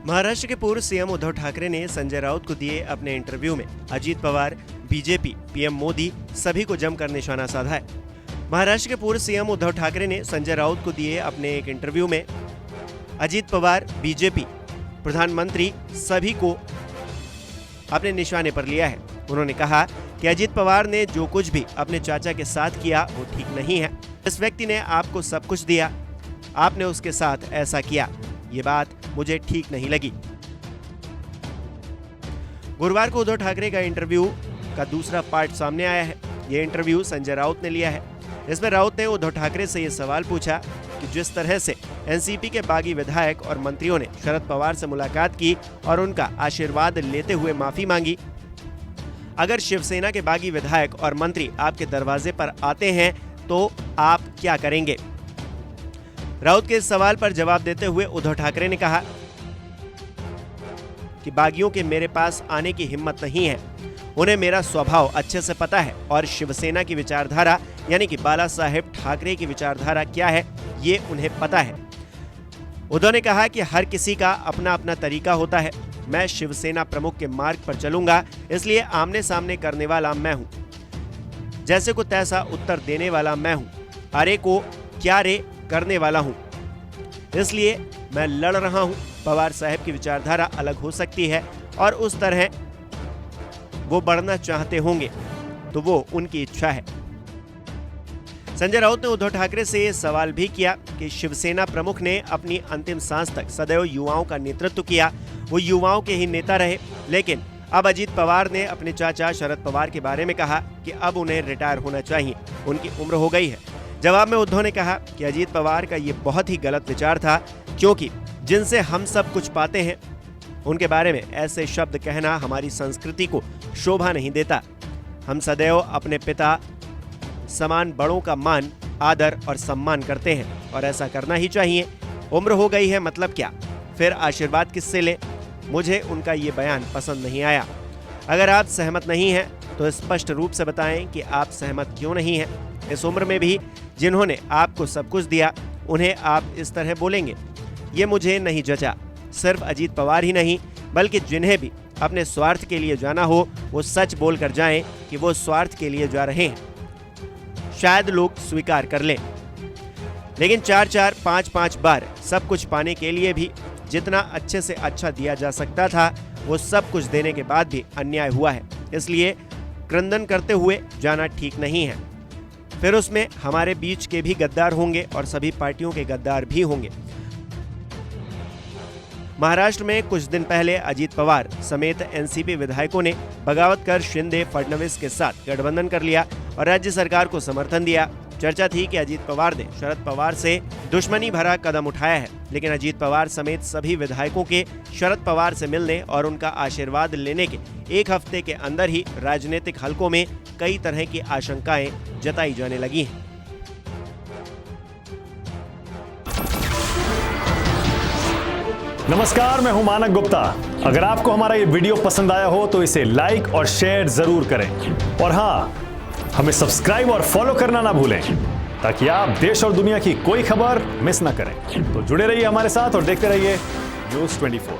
महाराष्ट्र के पूर्व सीएम उद्धव ठाकरे ने संजय राउत को दिए अपने इंटरव्यू में अजीत पवार, बीजेपी, पीएम मोदी सभी को जमकर निशाना साधा है। महाराष्ट्र के पूर्व सीएम उद्धव ठाकरे ने संजय राउत को दिए अपने एक इंटरव्यू में अजीत पवार, बीजेपी, प्रधानमंत्री सभी को अपने निशाने पर लिया है। उन्होंने कहा कि अजीत पवार ने जो कुछ भी अपने चाचा के साथ किया वो ठीक नहीं है। इस व्यक्ति ने आपको सब कुछ दिया, आपने उसके साथ ऐसा किया, ये बात मुझे ठीक नहीं लगी। गुरुवार को उद्धव ठाकरे का इंटरव्यू का दूसरा पार्ट सामने आया है। ये इंटरव्यू संजय राउत ने लिया है। इसमें राउत ने उद्धव ठाकरे से ये सवाल पूछा कि जिस तरह से एनसीपी के बागी विधायक और मंत्रियों ने शरद पवार से मुलाकात की और उनका आशीर्वाद लेते हुए माफी मांगी, अगर शिवसेना के बागी विधायक और मंत्री आपके दरवाजे पर आते हैं तो आप क्या करेंगे? राउत के इस सवाल पर जवाब देते हुए उद्धव ठाकरे ने कहा कि बागियों के मेरे पास आने की हिम्मत नहीं है। उन्हें मेरा स्वभाव अच्छे से पता है और शिवसेना की विचारधारा यानी कि बाला साहेब ठाकरे की विचारधारा क्या है ये उन्हें पता है। उद्धव ने कहा कि हर किसी का अपना अपना तरीका होता है। मैं शिवसेना प्रमुख के मार्ग पर चलूंगा, इसलिए आमने सामने करने वाला मैं हूं। जैसे को तैसा उत्तर देने वाला मैं हूं। अरे को क्या रे करने वाला हूं। इसलिए मैं लड़ रहा हूं। पवार साहब की विचारधारा अलग हो सकती है और उस तरह वो बढ़ना चाहते होंगे तो वो उनकी इच्छा है। संजय राउत ने उद्धव ठाकरे से ये सवाल भी किया कि शिवसेना प्रमुख ने अपनी अंतिम सांस तक सदैव युवाओं का नेतृत्व किया, वो युवाओं के ही नेता रहे, लेकिन अब अजीत पवार ने अपने चाचा शरद पवार के बारे में कहा कि अब उन्हें रिटायर होना चाहिए, उनकी उम्र हो गई है। जवाब में उद्धव ने कहा कि अजीत पवार का ये बहुत ही गलत विचार था, क्योंकि जिनसे हम सब कुछ पाते हैं उनके बारे में ऐसे शब्द कहना हमारी संस्कृति को शोभा नहीं देता। हम सदैव अपने पिता समान बड़ों का मान, आदर और सम्मान करते हैं और ऐसा करना ही चाहिए। उम्र हो गई है मतलब क्या, फिर आशीर्वाद किससे ले? मुझे उनका ये बयान पसंद नहीं आया। अगर आप सहमत नहीं हैं तो स्पष्ट रूप से बताएं कि आप सहमत क्यों नहीं हैं। इस उम्र में भी जिन्होंने आपको सब कुछ दिया उन्हें आप इस तरह बोलेंगे, ये मुझे नहीं जचा। सिर्फ अजीत पवार ही नहीं बल्कि जिन्हें भी अपने स्वार्थ के लिए जाना हो वो सच बोल कर जाएं कि वो स्वार्थ के लिए जा रहे हैं। शायद लोग स्वीकार कर लें, लेकिन 4-4, 5-5 बार सब कुछ पाने के लिए भी जितना अच्छे से अच्छा दिया जा सकता था वो सब कुछ देने के बाद भी अन्याय हुआ है। इसलिए क्रंदन करते हुए जाना ठीक नहीं है। फिर उसमें हमारे बीच के भी गद्दार होंगे और सभी पार्टियों के गद्दार भी होंगे। महाराष्ट्र में कुछ दिन पहले अजीत पवार समेत एनसीपी विधायकों ने बगावत कर शिंदे फडणवीस के साथ गठबंधन कर लिया और राज्य सरकार को समर्थन दिया। चर्चा थी कि अजीत पवार ने शरद पवार से दुश्मनी भरा कदम उठाया है, लेकिन अजीत पवार समेत सभी विधायकों के शरद पवार से मिलने और उनका आशीर्वाद लेने के एक हफ्ते के अंदर ही राजनीतिक हलकों में कई तरह की आशंकाएं जताई जाने लगी हैं। नमस्कार, मैं हूं मानक गुप्ता। अगर आपको हमारा ये वीडियो पसंद आया हो तो इसे लाइक और शेयर जरूर करें और हाँ, हमें सब्सक्राइब और फॉलो करना ना भूलें ताकि आप देश और दुनिया की कोई खबर मिस ना करें। तो जुड़े रहिए हमारे साथ और देखते रहिए न्यूज़ 24।